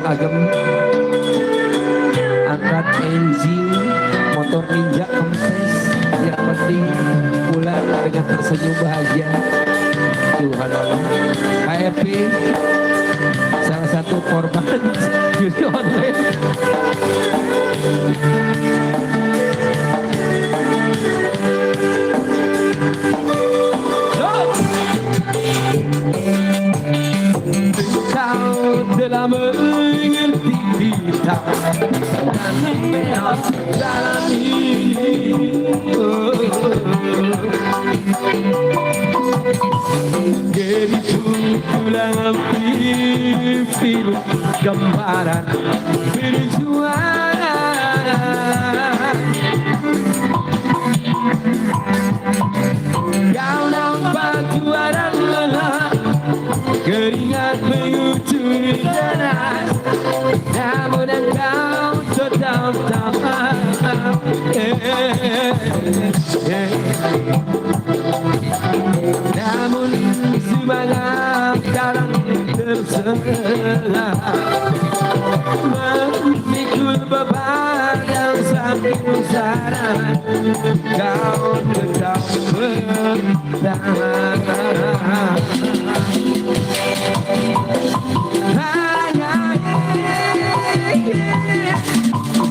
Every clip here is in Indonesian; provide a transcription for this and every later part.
agem angkat engine motor ninja kempes, yang penting pulang dengan tersenyum bahagia. Subhanallah. HFP salah satu korban judi online. Kau telah mengerti kita dalam ini. Begitu dalam film gambaran berjuang. Kau nampak juara lelah, keringat mengucur deras, namun engkau tetap tamat. Namun semangat dalam terserah, memikul beban yang sambil saran, kau tetap bertahan.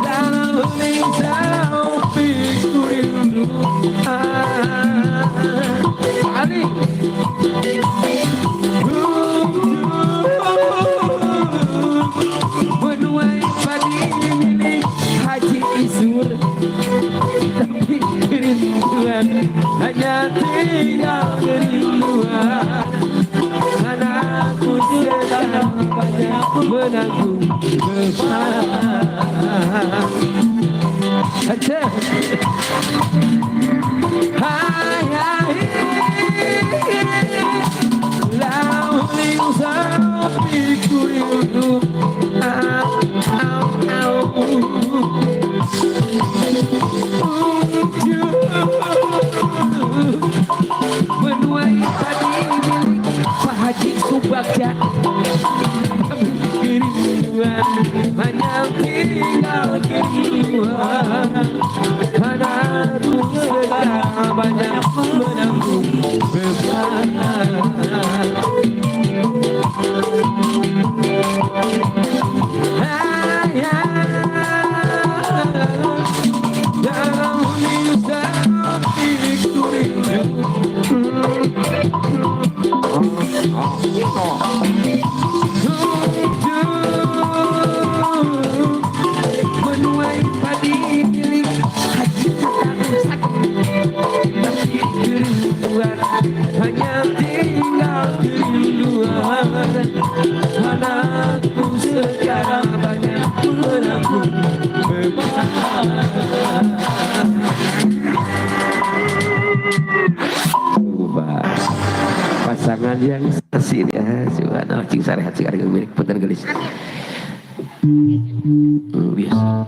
Dalam lingsau pikul rindu Ali menuai padi milik Haji Isur, tapi kerinduan hanya tinggal kerinduan. Anakku sedang banyak menanggung beban. Hai hai lau lingsau pikul rindu menuai padi milik Pak Haji Subagja, kerinduan hanya tinggal kerinduan. Anakku sedang banyak menanggung beban. Dalam lingsau pikul rindu menuai padi milik Haji tapi kerinduan hanya tinggal kerinduan. Anakku sekarang banyak menanggung beban. Pasangan yang sesi ya, subhanallah cing sarehat cing ari milik punten geulis. Biasa.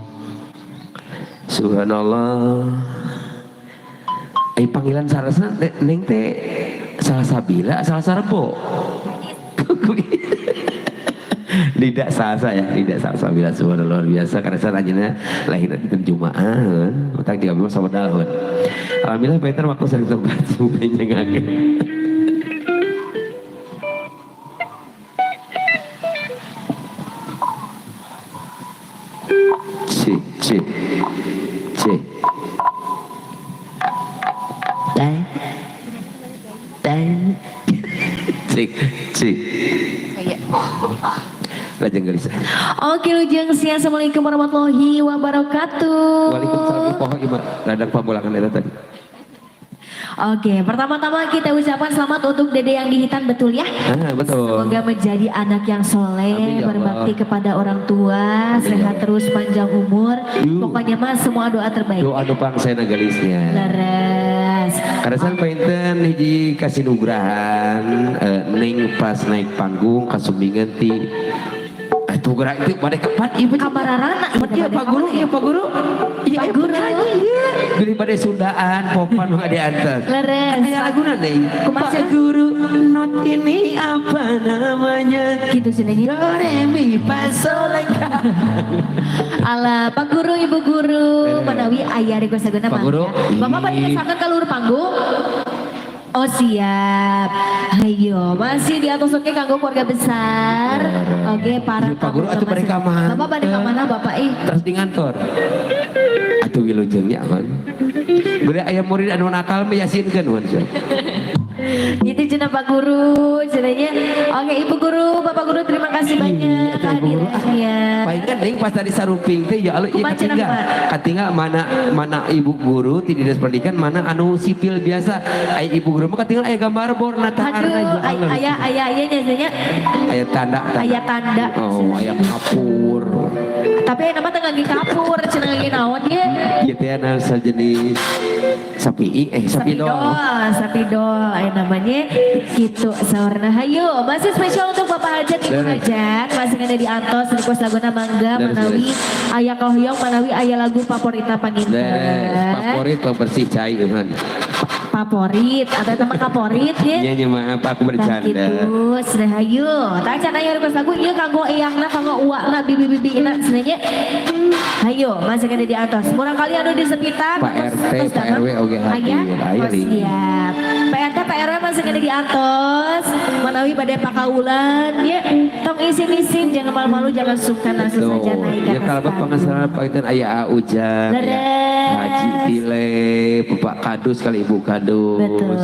Subhanallah. Panggilan sarasna neng teh salah sabila salah sarebo. Tidak salsa ya, tidak salsa bila subhanallah biasa karena saya rajinnya lahir di Jumaah, utang 3 minggu sama tahun. Alhamdulillah Peter waktu sering tobat penjengakeun. Cik. Cik. Lajeng gelis. Oke lujeng siang, assalamualaikum warahmatullahi wabarakatuh. Waalaikumsalam poho ieu ladang pamulangan eta tadi. Oke, pertama-tama kita ucapkan selamat untuk Dede yang di Hitan, betul ya? Betul. Semoga menjadi anak yang soleh, Amin, ya berbakti Allah. kepada orang tua, sehat terus, panjang umur. Pokoknya mas semua doa terbaik. Doa pangsena gelisnya. Leres. Karena saya painten hiji kasih nugrahan neng pas naik panggung kasumbingan ti Tuh gerak itu pada kapan ibu Kabararana iya Pak Guru iya Pak Guru iya Pak Guru iya daripada Sundaan popan nggak diantar leres kayak lagu nanti Kumaha? Pak Guru not ini apa namanya gitu sih nanya. do re mi fa sol la Ala Pak Guru Ibu Guru menawi ayah request laguna Pak Guru. Bapak pada kesakan ke luar panggung. Oh siap. Ayo masih di atas oke kanggo keluarga besar. Oke para Iya, Pak Guru atuh bade ka mana? Bapak pada ke mana Bapak terus di ngantor atuh wilujengnya kan beri ayam murid anu nakal mah yasinkeun wan Itu cenah Pak Guru, cenahnya. Oke Ibu Guru, Bapak Guru terima kasih banyak kehadirannya. paling kan ning pas tadi saruping teh ya Allah Kumaha cenah, Pak? katinggal mana ibu guru ti dinas pendidikan mana anu sipil biasa ai ibu guru mah katinggal aya gambar bor Aduh, ayah nyanya, aya tanda ayah tanda. oh aya kapur Tapi yang nama tengah kapur, cenah lagi naon ya. gitu ya nah sejenis sapi Sapidol, ayah namanya gitu. Sawarna hayu, masih spesial untuk Bapak Hajat, Ibu Hajat, masih ada di Antos, request laguna Mangga, menawi ayah kohyong, menawi ayah lagu favorita panginten. favorit bersih cai kan Favorit, atau teman favorit ya. nyanyi maaf aku Nah bercanda gitu, sudah hayu. Tak cana ya request lagu, iya kanggo eyangna, kanggo uakna, bibi-bibi ina, sebenarnya. Hayu, masih ada di atas. Murang kali anu di sekitar. Pak RT, Pak RW oke hadir. Ayo nih. Siap. Pak RT, Pak RW masih ada di atas. Menawi pada pakaulan, ya. Tong isin-isin, jangan malu-malu, jangan sungkan langsung saja naik ke ya kalau atas pengasaran Pak itu ayah Ujang, Leres. Haji Tile, Bapak Kadus kali Ibu Kadus. Betul.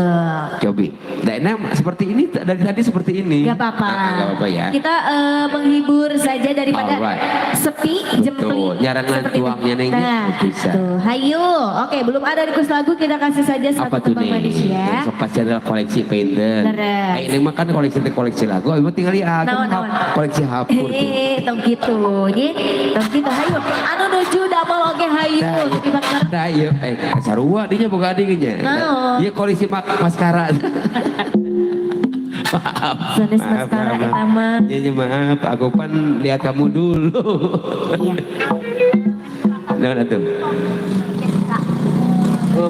Cobi. Nah, seperti ini dari tadi seperti ini. Gak apa-apa. Gak apa-apa ya. Kita menghibur saja daripada Alright. sepi, jempling. Betul. Nyarangan Seperti itu. tuangnya neng. Nah, Bisa. tuh. Hayu. Oke, belum ada request lagu, kita kasih saja Apa satu tuh tembang nih? manis ya. Sempat adalah koleksi painter. Leres. Ini mah kan koleksi lagu. Aku tinggal lihat Naon. koleksi hapur. Tong gitu, ye. Tong gitu. Hayu. Anu nuju damel oge hayu. Tapi bakar. Nah, iya, sarua dinya boga adingnya. Naon? Iya koleksi maskara. Maaf. Sanes maskara eta mah. Iya maaf, aku pan lihat kamu dulu. Iya. Nah, atuh.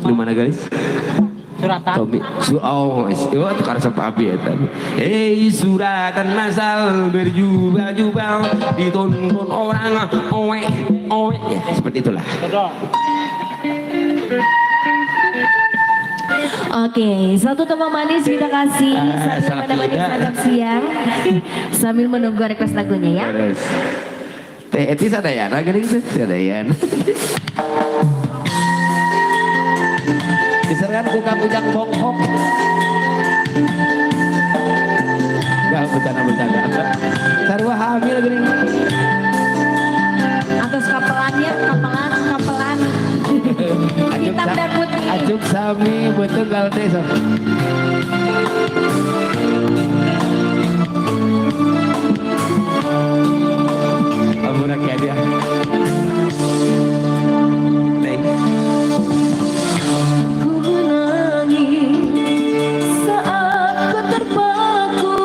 Di mana guys? Suratan. Tommy, oh, itu karena sama Abi ya tadi. Hei suratan masal berjubah-jubah ditonton orang, owe, ya seperti itulah. Oke, satu tembang manis kita kasih sambil sangat menemani mudah. makan siang sambil menunggu request lagunya ya. Terus, teh etis ada ya, gini gitu, ada ya. Diserahkan ku kamu jang bonghok. Gak bercanda. Sarwa hamil gini. Atas kapelannya, kapelan. Hitam dan putih. Ajuk sami betul gal teh so. Amuna kayak dia. Ku menangis saat ku terpaku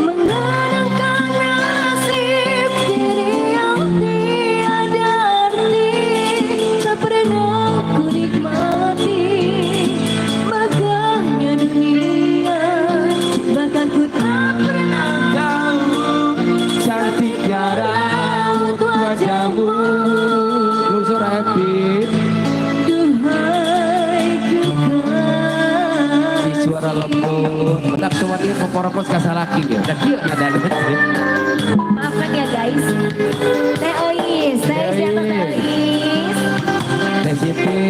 mengenangkan nasib diri yang tiada arti. Tak pernah ku nikmati megahnya dunia, bahkan ku tak pernah Cantiknya raut wajahmu. Lungsur happy. duhai kekasih. Di suara lembut. Bedak cuma dia memporopos kasalaki ya. Dan dia ada. Maafkan ya guys. Teh Ois, Teh siapa Teh Ois? Teh Siti.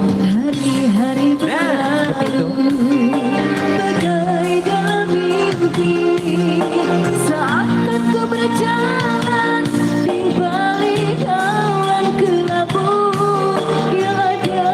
Hari-hari berlalu bagai dalam mimpi saat aku berjalan di balik awan kelabu yang ada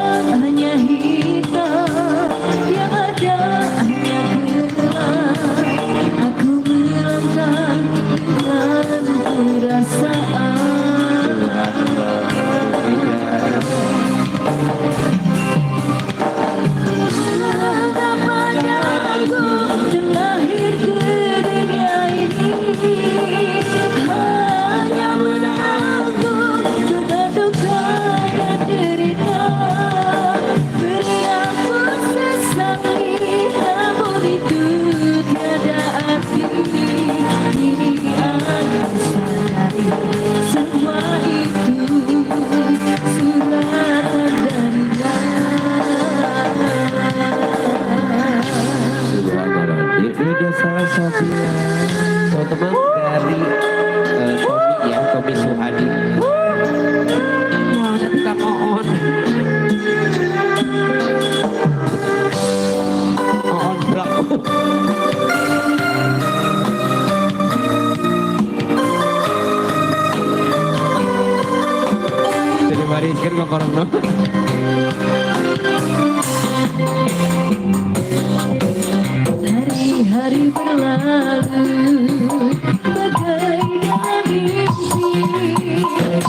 ngomong no. Hari-hari berlalu bagaikan mimpi,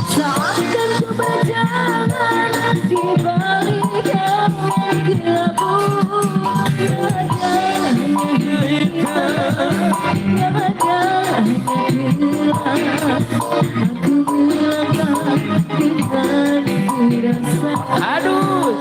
seakan ku berjalan di balik yang gelap. Aduh.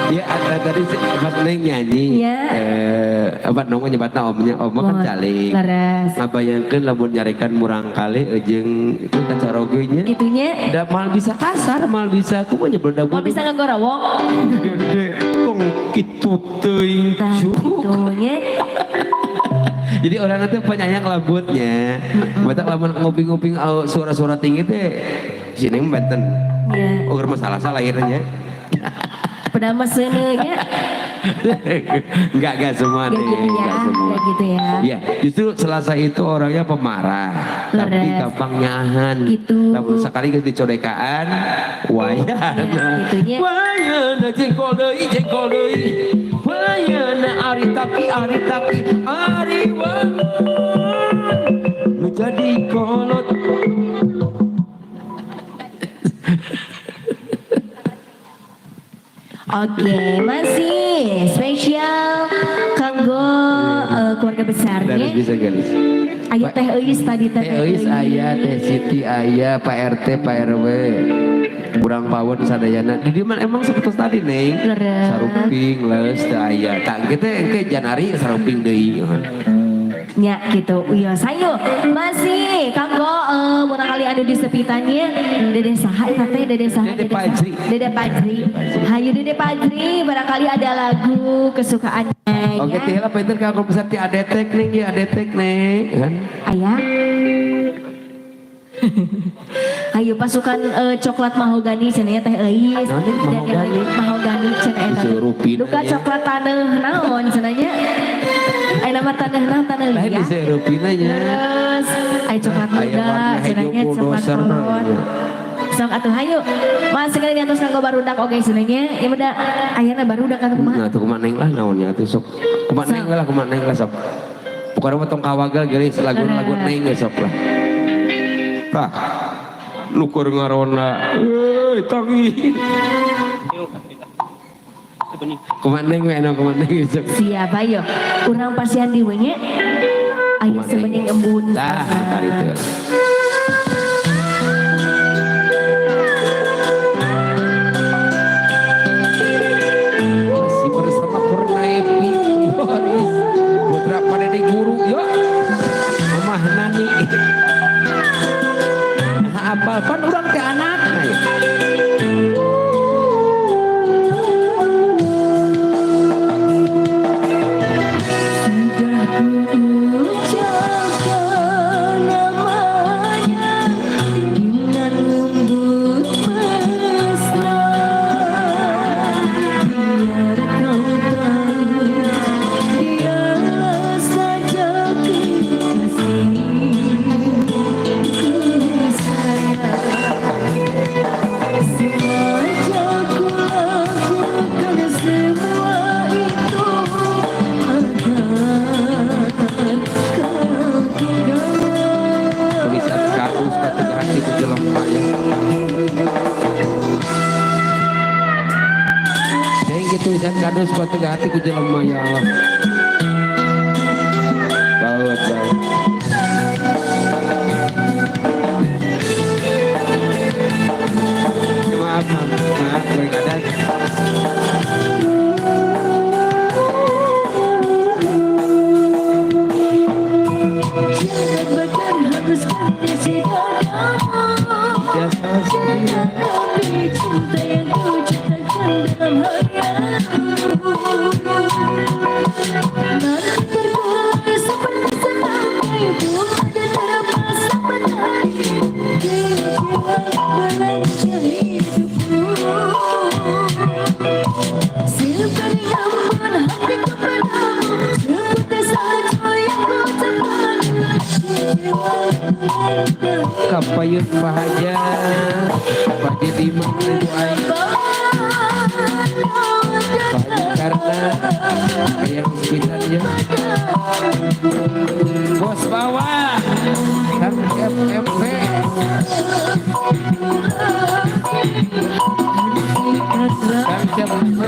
Ya ada tadi pas neng nyanyi. Iya. Apa nong nyebatna omnya kan caling. Laras. Ngabayangkeun lamun nyarekan murang kali jeung itu kacarogeunya. Itunya. Da mal bisa kasar, mal bisa kumaha nyebelda. Mau bisa ngagorowong. Gede kong kitu teuing Tah itunya. Jadi orang itu penyayang lembutnya. Mata lamun nguping-nguping suara-suara tinggi teh si neng benten. Iya. Ukur masalah akhirnya. Pada mesennya. Enggak semua Gak deh. gitu ya. Enggak semua. Gak gitu ya. Iya, justru Selasa itu orangnya pemarah, tapi Leres. gampang nyahan. Gitu. Namun sekali ganti codekaan, wayana. Itunya. Wayana jengkol deui. Wayana ari tapi, ari lu jadi kolot. Oke, masih spesial kanggo keluarga besarnya. Dari bisa garis. Ayah teh eus tadi teh. Teh Eus aya, Teh Siti aya, Pak RT, Pak RW. Kurang pawon sadayana. Di mana emang seperti tadi neng. Leres. Saruping leus teh aya. Tak kita engke Janari saruping deui. Ya gitu, iya sayo masih kanggo barangkali anu di sepitannya Dede saha teh Dede saha Dede Pajri. Dede Pajri, hayu Dede Pajri barangkali ada lagu kesukaannya. Oke, teh lah pinter kanggo besar ti adetek neng ya adetek neng kan. Ayah. Hayu pasukan coklat mahogani cenah teh euis. Naon teh mahogani? Mahogani cenah eta. Disurupin Duka aja. coklat taneuh naon cenahnya? Ai nama taneuh Lain liat. disurupin aja. Terus ai coklat muda cenahnya coklat kolot. Sok atuh hayu. Mas sekali diatos kanggo barudak oge cenahnya. Ya udah ayeuna barudak atuh kumaha? Nah tuh kumaha neng lah naonnya tuh sok. Kumaha neng lah sok. Bukan mah tong kawagal geus lagu-lagu neng geus sok lah. Tah. Lukur ngarona. Tangi. Kumaneng we anu kumaneng sok. Siap ayo. Urang pasian di we nya. Aya sebening embun. Tah, tadi teh. Masih bersama Purnaepi Boris putra pada di guru yuk Mamah Nani apal kan orang teh anak Biar kau tahu dia saja terus buat hati ku jelema ya Allah. Baut. Maaf, gue kadang. Kapayun bahagia bagi dimang ibu air karena yang sekitarnya bos bawah dan FFP dan FFP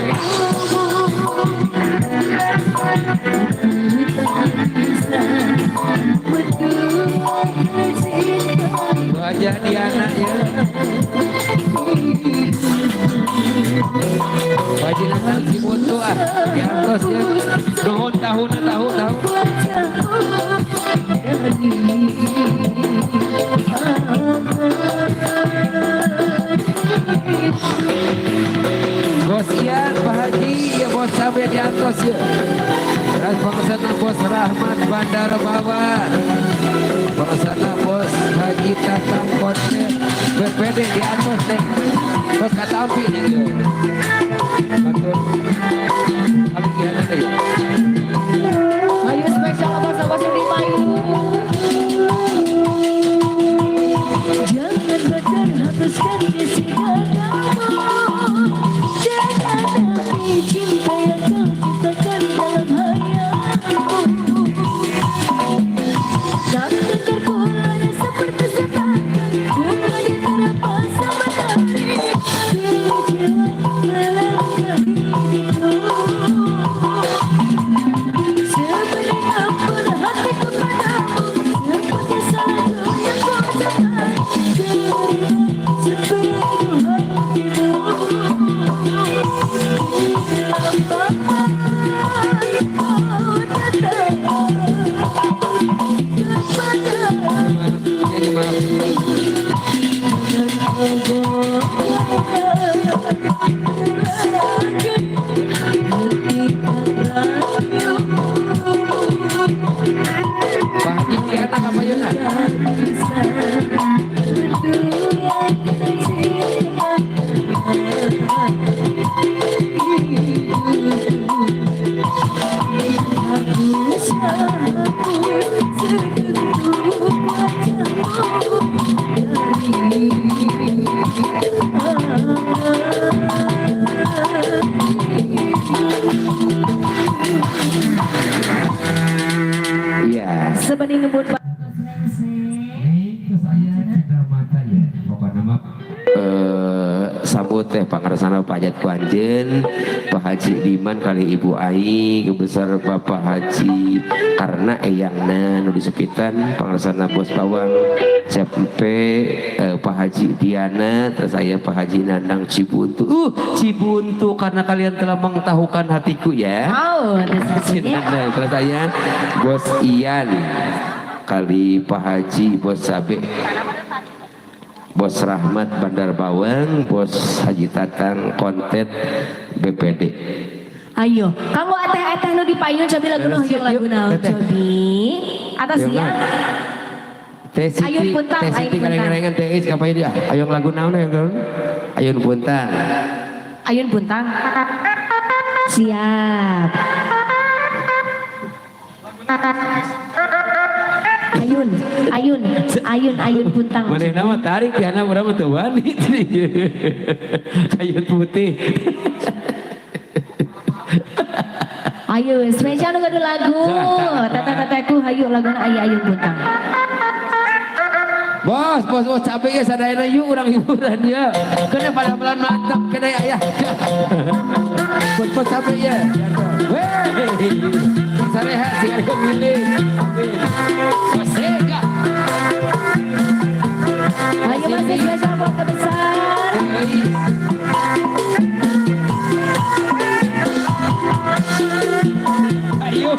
wajah di anaknya wajah anak si buntu di atas ya tahun bos Ian Pak Haji ya bos sampai di atas ya dan pengesana bos Rahmat Bandar Bawah pengesana bos Haji Tatang Konser BPD di atas deh bos kata api nih betul kami kira deh ayo spesial bos yang dimain jangan berhapuskan isi dadamu jangan nanti cinta yang kau ciptakan dalam hayalmu dan terkulanya seperti setan bunga di terapas sama dari jiwa melangkah hidupku sebenarnya pun hatiku padamu seperti salju yang kau ciptakan seperti hatimu sebening ngebut Pak sambut teh pangarsana pajat kuanjen Pak Haji Diman kali Ibu Ai besar Bapak Haji karena eyangna nu disepitan pangarsana bos bawang sampai Pak Haji Diana terus saya Pak Haji Nandang Cibuntu Cibuntu karena kalian telah mengetahukan hatiku ya terus saya bos Ian kali Pak Haji bos Sabe bos Rahmat Bandar Bawang bos Haji Tatang Kontet BPD ayo kamu ateh nu dipayun cobi lagu naon cobi atasnya Ayun Puntang Teh kaleng-kalengan teh kapan dia ayo lagu naon Ayun Puntang siap Ayun Puntang mana nama tarik ya nama berapa tuh wanit Ayun putih ayo spesial nu lagu tata-tataku hayu lagu Ayun Puntang Bos, capek ya sadayana yuk orang hiburan ya. Kena pada pelan mantap kena ya. Bos capek ya. Weh, sarehat sih ada milih. Sega. Ayo masih spesial buat besar. Ayo.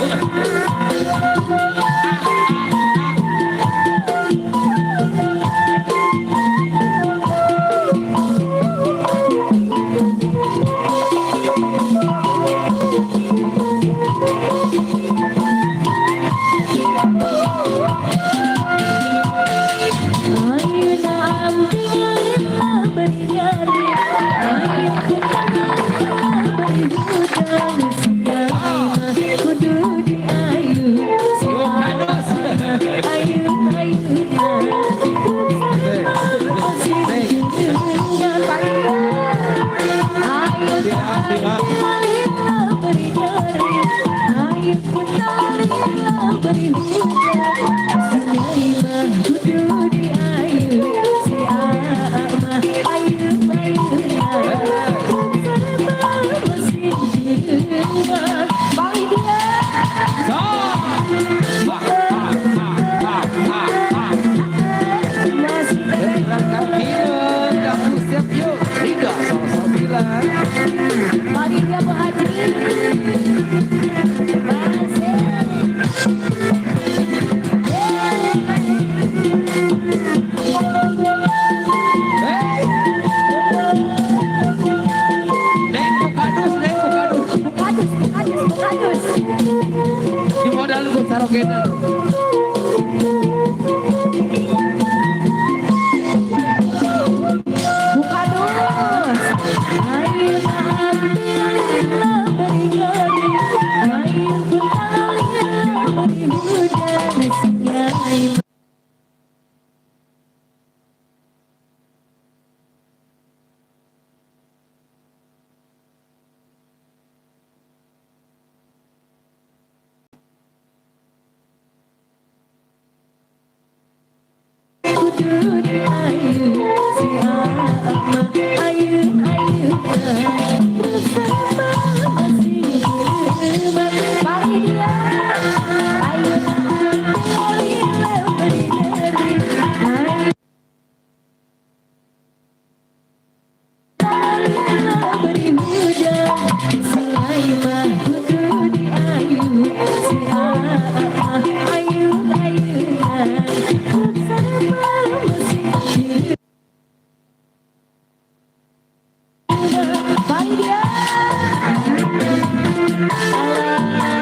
Di modal lu taruh kena.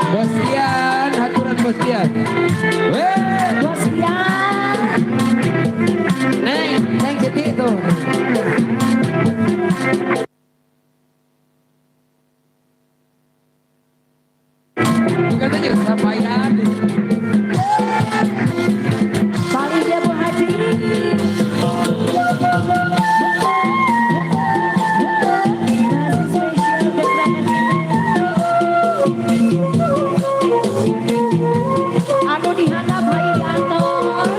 Bosian, haturan bosian. Weh, Bosian. Neng jadi itu. Bukan aja kesampaian. Paling dia Bu Haji. Anu dihandap lagi di atas.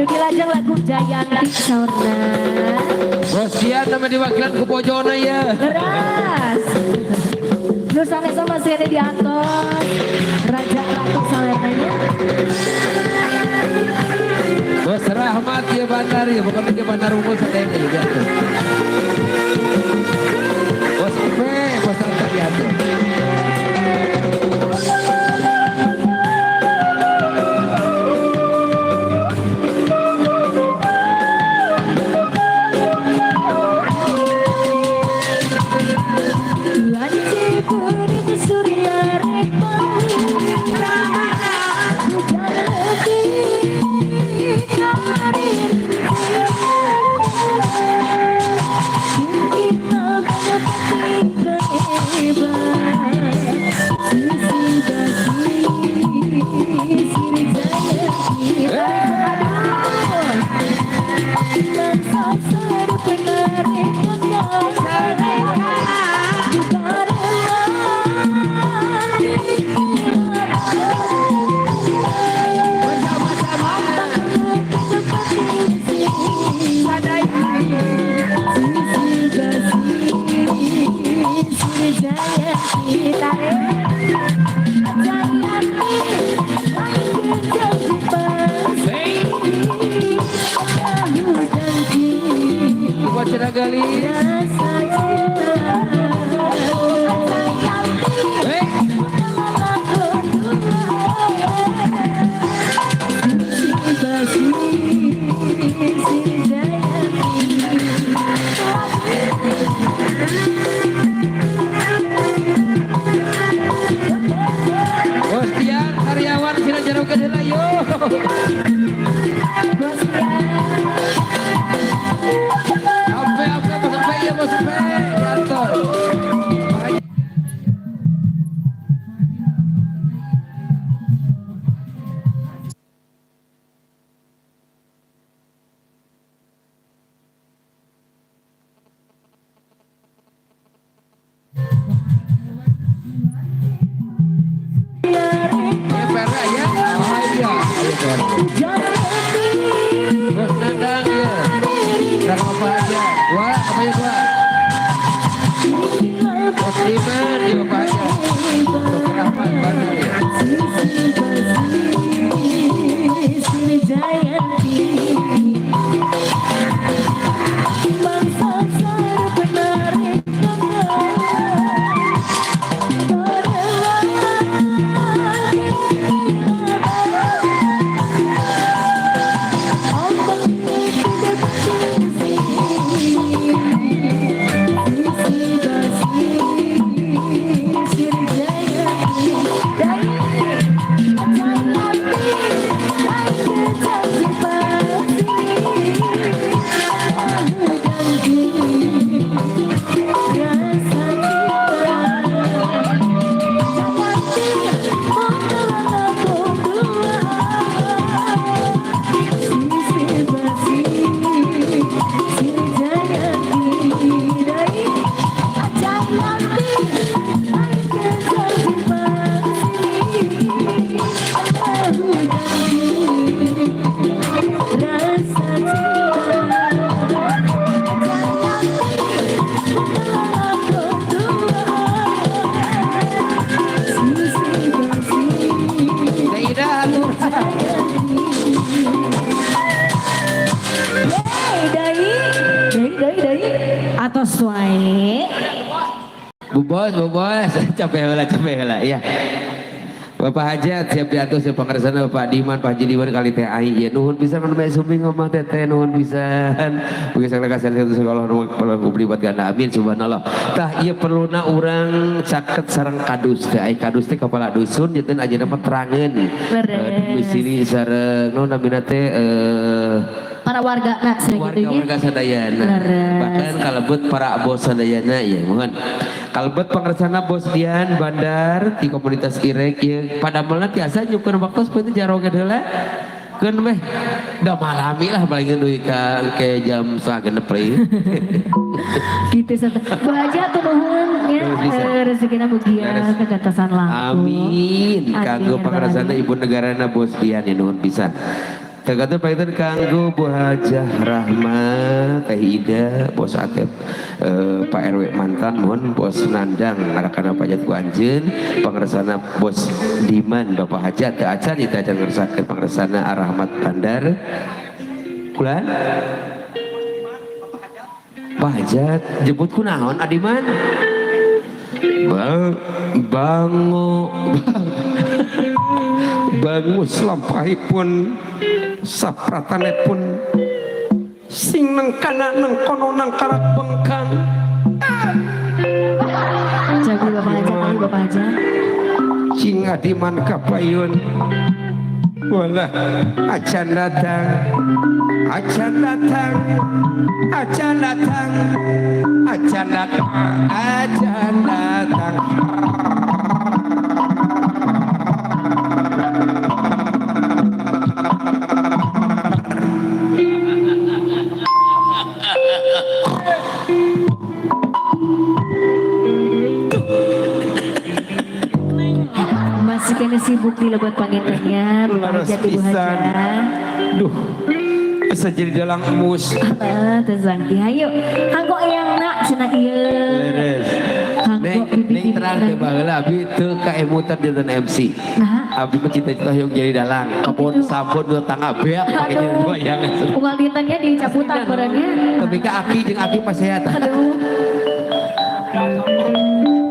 Dugi lajang lagu Jayanti saurna. Bos Dian nama diwakilan ku Bojona ya. Leras. Terus sama masih ada di atas. Raja Ratu Salernanya. Bos Rahmat ya Bandar ya, bukan ke Bandar Unggul sedeng ya dia tuh. Bos Ipe, bos Ranta dia tuh. Atos wae. Bu bos, capek lah, ya. Bapak Hajat siap diatur siap pengersana Bapak Diman Pak Haji Diman kali teh aing ya nuhun pisan mana sumi ngomong teteh nuhun pisan bagi sang kasih satu sekolah kalau kubli buat ganda amin subhanallah tah ieu perluna urang caket sareng kadus teh ai kadus teh kepala dusun jeung aja dapat terangeun domisili sareng naon namina teh para warga warga sadayana bahkan kalebet para bos sadayana ya mohon kalebet pengersana bos Dian Bandar di komunitas Irek ya pada malam biasa nyukur waktu seperti jaroge heula keun weh da malami lah paling deui ka ke jam 9.30 gitu satu bahagia tuh nuhun ya rezekina mugia kegatasan laku amin kanggo pengersana ibu negarana bos Dian ya nuhun pisan Tergantung pengen kanggo Bu Hajah Rahma, Teh Ida, Bos Atep, Pak RW mantan, mohon Bos Nandang, anak-anak pajat ku anjeun, pangersana Bos Diman, Bapak Hajat, teu acan itu acan ngersakakeun pangersana Arahmat Bandar, kulan, Pak Hajat, jemput ku naon Adiman? Bangus lampahipun sapratanipun sing nang kana nang kono nang karak bengkang. Jago Bapak Haja, Bapak Haja. Cing Adiman kapayun. Walah, acan datang, acan datang, acan datang, acan datang, acan datang. Masih kena sibuk di lebat pangintennya, Bapak Haja, Ibu Haja. Duh, bisa jadi dalang emus. Tezang hayu. Kanggo eyang nak cenah ieu. Leres. Neng terang ke baheula abi teu kaemutan dinten MC. Nah, Abi mah cita-cita yang jadi dalang. Kebun sampun dua tangga beak pakai jadi goyang. unggal dintennya dicaputan perannya. Tapi ke Aki jeung Aki pas sehat. Aduh.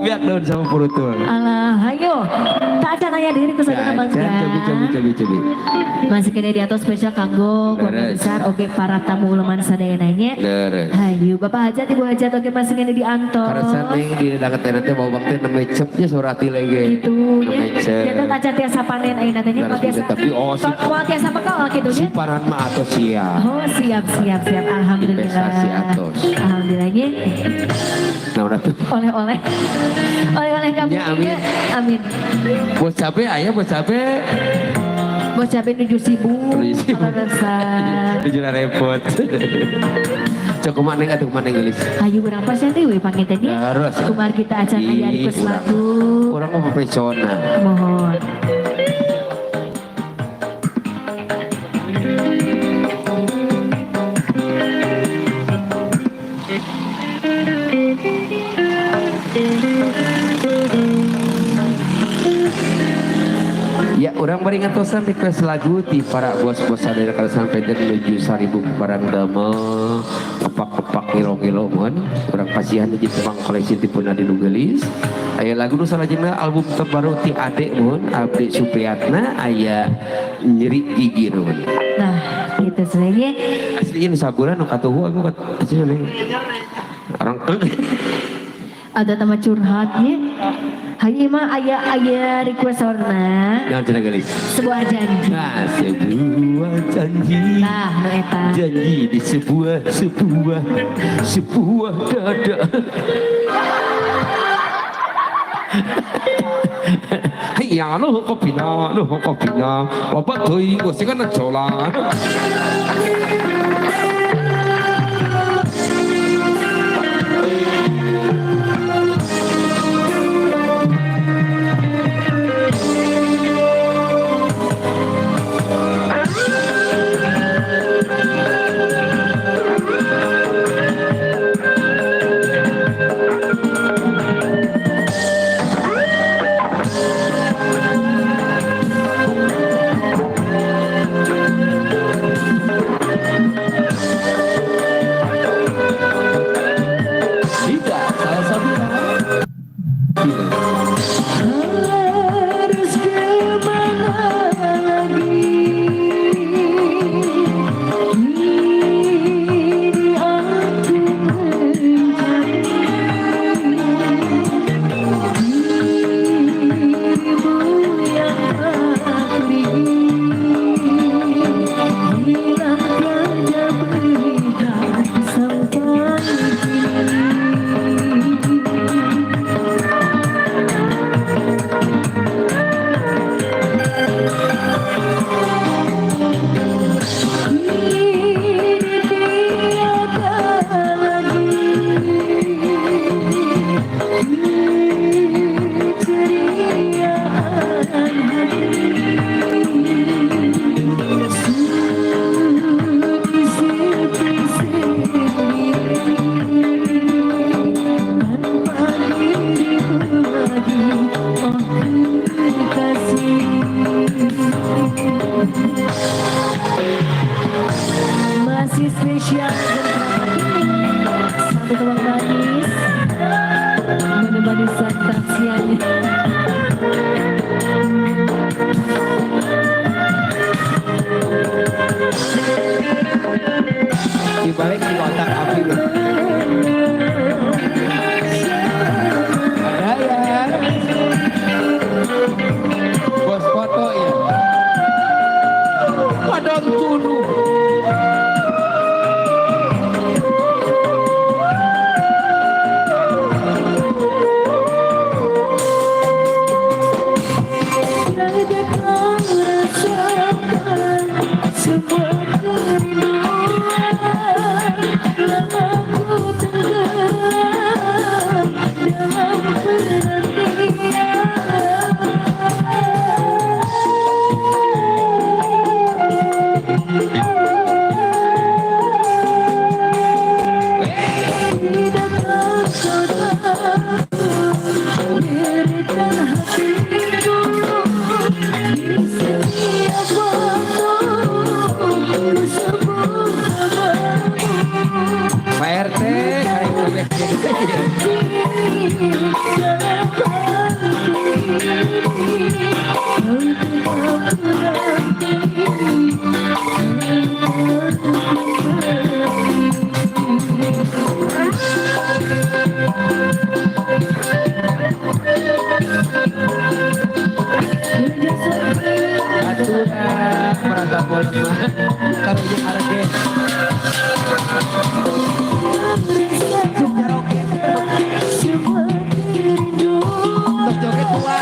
Biak daun sama purutul. Alah, hayo. Tak akan aya diri ku sadana mangga. Cobi. Masih kena di atas spesial kanggo keluarga Leres. besar oke para tamu uleman sadayananya. Leres. Hayu Bapak Hajat Ibu Hajat oke masih kena di antos. Karena neng di dekat nanti mau bakti nama cepnya surati lagi. Gitu ya. Kita kaca tiasa panen ayeuna teh nya Leres, tiasa. tapi Mau tiasa bekal gitu nya. Simpanan mah atau siap. Oh siap. Alhamdulillah. Investasi atos. Alhamdulillahnya. Nah udah tuh. Oleh-oleh kamu. Ya, amin. Amin. Bos cabe ayah bos cabe. Bos cabai 7.000. Kalau rasa. Tujuh repot. Cok kumaneng atau kumaneng gelis. Ayo berapa sih teh we pangintennya? Harus. Kumar kita acan aya request lagu. Orang mau profesional. Mohon. Ya, orang beringatoskan request lagu di para bos-bos sadaya kalau sampai dan menuju 1000 barang damel kepak-kepak ngilo-ngilo mon orang kasihan di Jepang koleksi tipe Nadi Nugelis aya lagu nu salajengna album terbaru ti Ade mon Abdi Supriyatna aya nyeri gigi mon Nah, itu sebenarnya aslinya nu saguran nu katuhu aku kata orang ada tema curhatnya. Hanya mah aya request warna jangan cina gelis sebuah janji. nah sebuah janji Nah, nu eta. janji di sebuah dada. Ya lu kopina, loba teuing geus kana cola. masih spesial sampai ke Bang Banis menemani santap siangnya. Di balik di kotak api loh. Ada ya. Bos foto ya. Padang tunu. Pak RT, kayak bebek aturan merasa bola kalau yang harga joget tua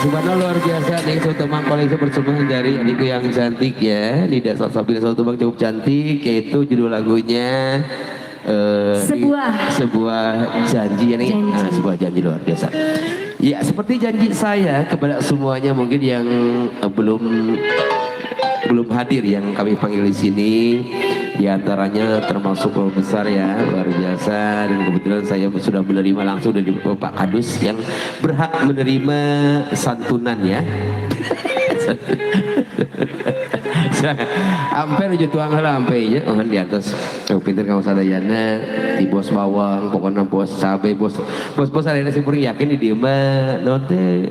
Subhanallah, luar biasa nih Sotumang koleksi persembahan dari adikku yang cantik ya. Lidah Sabila Sotumang cukup cantik, yaitu judul lagunya sebuah janji ya nih. Nah, sebuah janji luar biasa. Ya, seperti janji saya kepada semuanya mungkin yang belum hadir yang kami panggil di sini. Di antaranya termasuk Guru Besar ya, luar biasa, dan kebetulan saya sudah menerima langsung dari Bapak Kadus yang berhak menerima santunan ya. Ampe nu tuang heula ampe nya di atas. Pinter kamu sadayana di bos bawang, pokoknya bos cabe, bos ada sih puri yakin di dieu mah naon teh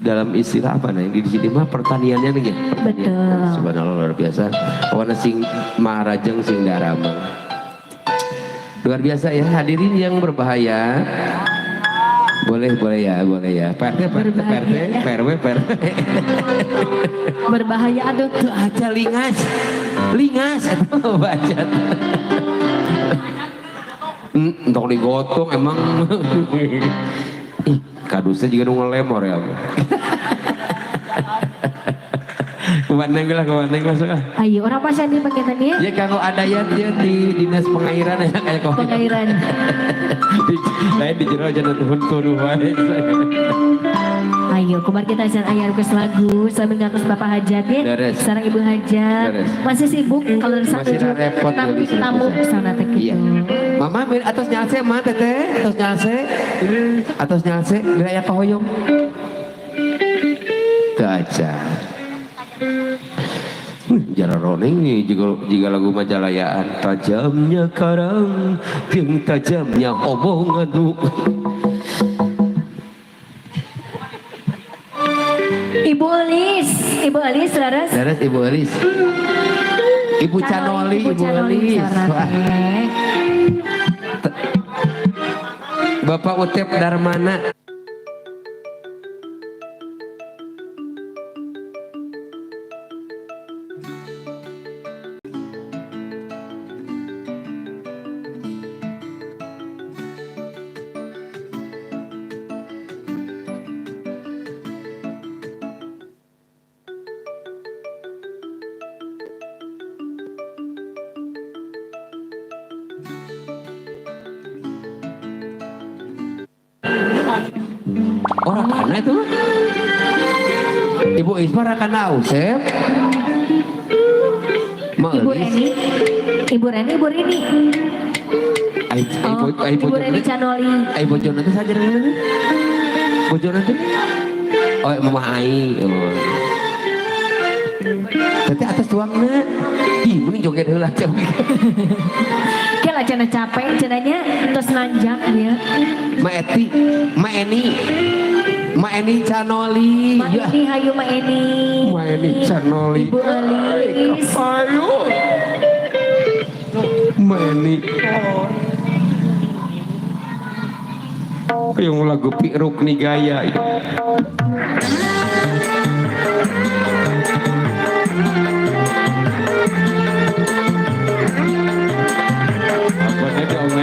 dalam istilah apa nih di sini mah pertaniannya nih ya. Betul. Subhanallah luar biasa. Pokoknya sing marajeng sing daramang. Luar biasa ya hadirin yang berbahaya. Boleh ya. PRT. Berbahaya aduh tuh Aja lingas itu bacot. Untuk digotong emang. Ih, kadusnya juga nunggu lemor ya. Kemana masuk ah. Ayo orang pasan di paketannya. Ya kalau ada ya dia di dinas pengairan ya kayak kau. Pengairan. Lain di jero jangan turun wae. Ayo, kemarin kita akan ayar ke lagu sambil ngatus Bapak Hajat ya. Beres. Sekarang Ibu Hajat. Beres. Masih sibuk kalau ada satu Masih repot tapi jadi tamu sana teh Iya. gitu. Mama atas nyalse mah teteh, atas nyalse wilayah Kahoyong. Teu aja. Jara roneng nih jika lagu Majalayaan tajamnya karang yang tajamnya omonganmu. Ibu Elis, Laras. Ibu Elis. Ibu Canoli, Ibu Elis. Wah. Bapak Utep Darmana. Orang kana itu Ibu Isma rakana Usep Ibu Reni, Ibu Rini. Ibu Reni Canoli. Bojona itu saja namanya. Bojona itu. Oh, Mama Ai. Oh. Tapi atas tuangnya. Ih, mending joget heula cah. Kayak lah cenah capek, cenahnya terus nanjak ya. Ma Eni Canoli. Ma Eni, hayu Ma Eni. Ma Eni Canoli. Ibu Elis. Ayo. Ma Eni. Yang lagu Piruk nih gaya. Apa tadi Om?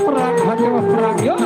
Perang, hati perang, ya.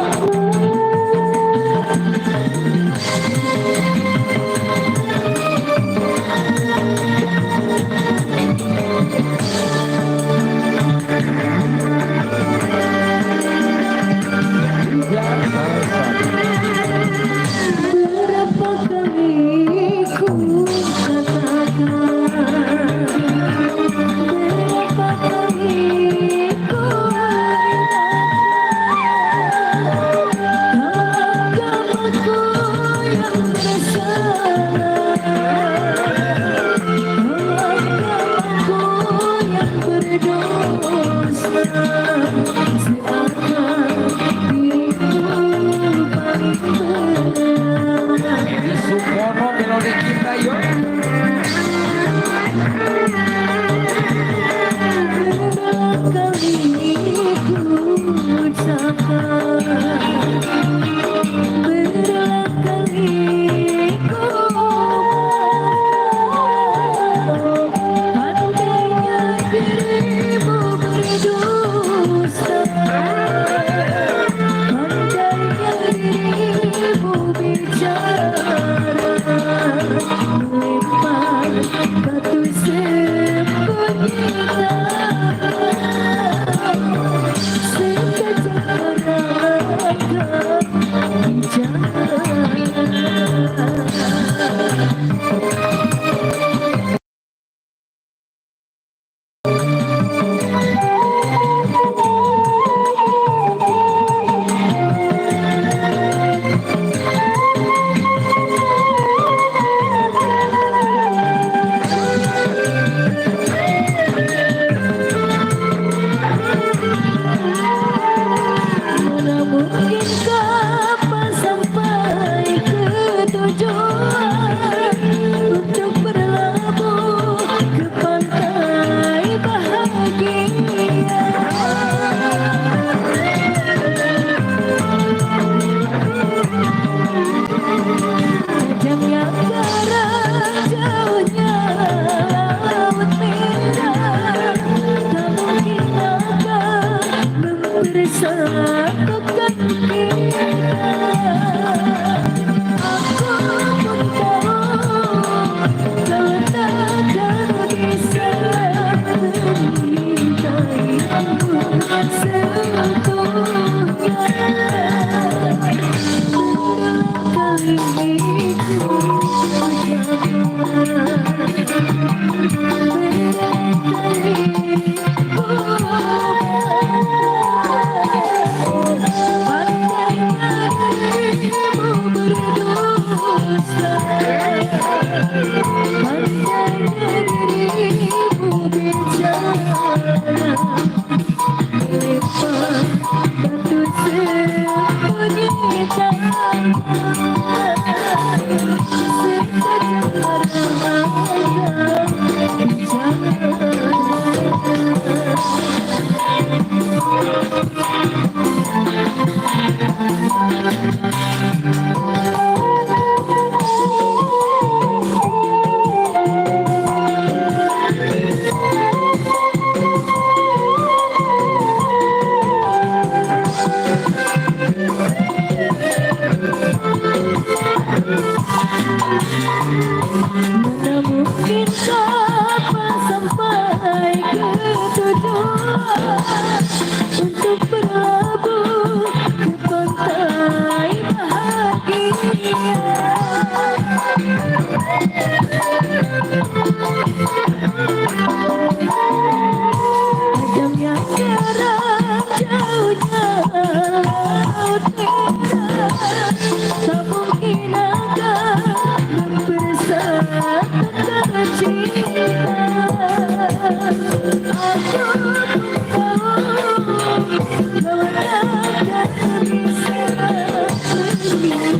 untuk berlabuh ke pantai bahagia. Adam yang jarang jauhnya laut merah, tak mungkin akan bersatu cinta. Aku tahu kau takkan bisa mencintai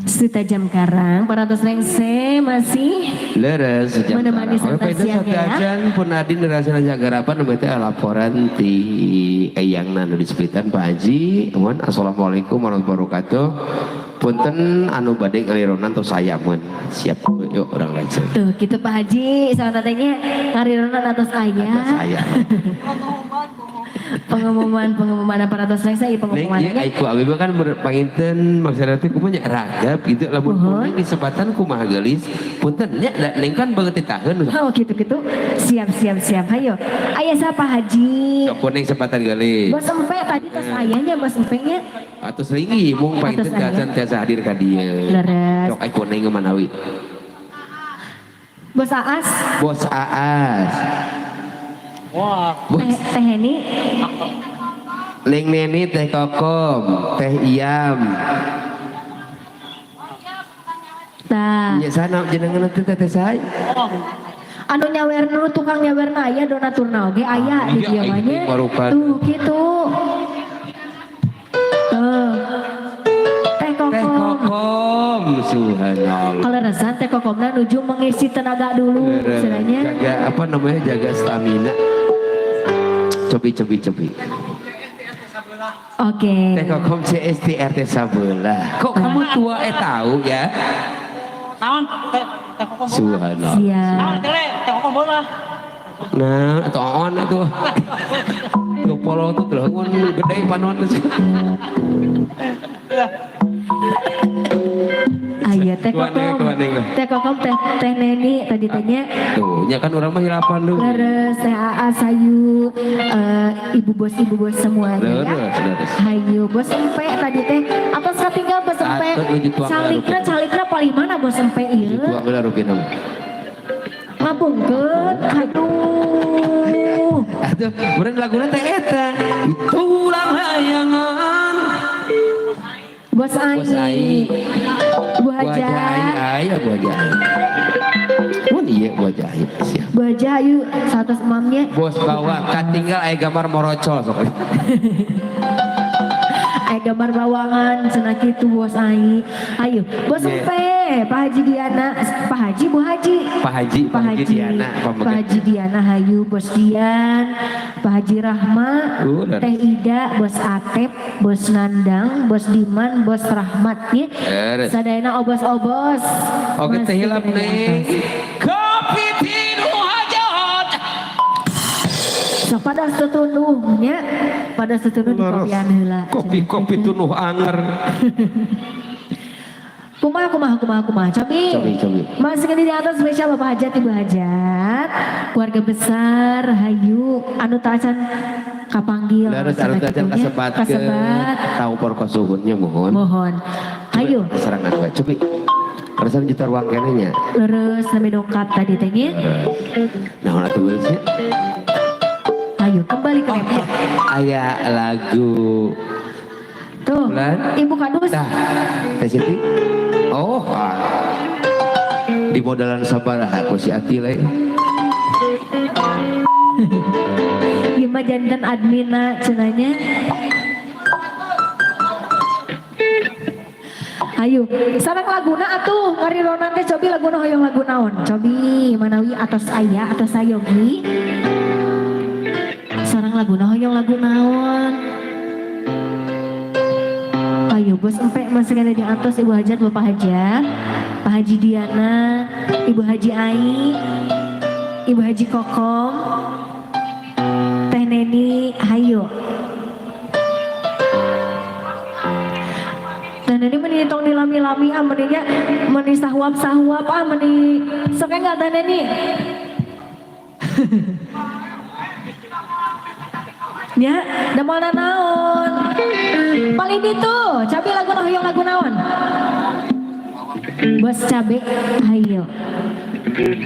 Setajam karang, para tos lengse masih leres sejam menemani karang. serta siang ya. Ajan pun adin dirasana jagarapan namanya teh laporan ti eyang nanu disebutkan Pak Haji. Mohon assalamualaikum warahmatullahi wabarakatuh. Punten anu bade ngalironan tuh saya mun siap yuk orang lain. Tuh gitu Pak Haji, sama tatanya ngarironan atas ayah. Saya. pengumuman para tos lengse Neng pengumumannya. ya aiku abi kan panginten maksudnya kumaha ragap gitu lamun kuning kesempatan kumaha geulis punten nya da neng kan banget ditaheun. Oh gitu. Siap. Hayo. Ayah siapa Haji? Sok kuning kesempatan geulis. Bos Empe tadi tos ayahnya Bos Empenya. Atus ringi mung panginten Atus aya. jajan tiasa hadir ka dieu. Leres. Sok ai kuning manawi. Bos Aas. Bos Aas. Wah, Teh Heni. Ling Neni teh Kokom, teh Iam. Tah. Nya sana jenengan teh teh saya. Anu nyawer nu tukang nyawerna aya donaturna oge aya di iya, dieu mah nya. ini marukan. Tuh gitu. Tuh. Teh Teh Kokom. Kokom, subhanallah. Kalau resan Teh Kokomna nuju mengisi tenaga dulu sebenarnya. Jaga apa namanya jaga stamina. Cobi. Oke. Teh Kokom CSTRT Sabelah. Kok kamu tua tahu ya? naon teh kokon bola. Subhanallah. Siap. Naon teh kokon bola. Nah, atau on itu. Tuh polo tuh telengun gede panon. Ayo Teh Tuan neng, Kokom. tuan neng. Teh Kokom Teh Neni tadi tanya. Tuh, nya kan orang mah hilapan dulu. Leres, Teh Aa, Sayu, ibu bos semuanya ya. Leres. Hayu, bos Empe tadi teh. Atas katinggal bos Empe. Atur nuju tuang Calikna paling mana bos Empe Itu ieu? aku lah rugi nama. Ngabungkeun, aduh. Aduh, bener lagunya teh eta. Tulang hayangan. Bos Ai. Bos Ai. Bu Bu Haja Haja. Ai, Bu Haja Ai. Oh iya Bu Haja Ai. Siap. Bu Haja ayu 100 emamnya. Bos bawa katinggal aya gambar morocol sok. Gambar bawangan cenah kitu bos Ai. Ayo, bos Yeah. Empe, Pak Haji Diana, Pak Haji, Bu Haji. Pak Haji Diana, Pak Haji Diana Hayu, Bos Dian, Pak Haji Rahma, Udah. Teh Ida, Bos Atep, Bos Nandang, Bos Diman, Bos Rahmat ya. Beres. Sadayana obos-obos. Oke teh Masih hilap kena di nih. atas. Kopi tinu hajat. So pada setunuhnya, pada setunuh di kopian heula. Kopi tunuh anger. Kumaha. Cobi. Masih di atas spesial Bapak Hajat, Ibu Hajat. Keluarga besar, Hayu, anu tacan kapanggil. Lalu anu tacan kasebat ke tahu porkosuhunnya mohon. Hayu. Serangan gue cobi. Harus juta ruang kenanya. Terus sampai dongkap tadi tanya. Nah, orang tuh sih. Hayu, kembali ke laptop. Aya lagu Tuh, Bulan. Ibu Kadus. Tah, Teh Siti. Oh, di modalan sabar aku si Ati lain. Gimana jantan admina cenanya. Ayo, sarang laguna atuh ngari ronan teh cobi laguna hoyong lagu naon. Cobi manawi atos aya atos sayogi. Sarang laguna hoyong lagu naon. Ayo bos empe masih ada di atas Ibu Hajat, Bapak Hajat, Pak Haji Diana, Ibu Haji Ai, Ibu Haji Kokom, Teh Neni, hayo. Dan ini menitong dilami-lami meninya meni sahwap-sahwap meni sok enggak Teh Neni. Ya, da mana naon? Paling itu, cabe lagu hoyong lagu naon? Bos cabe, hayo.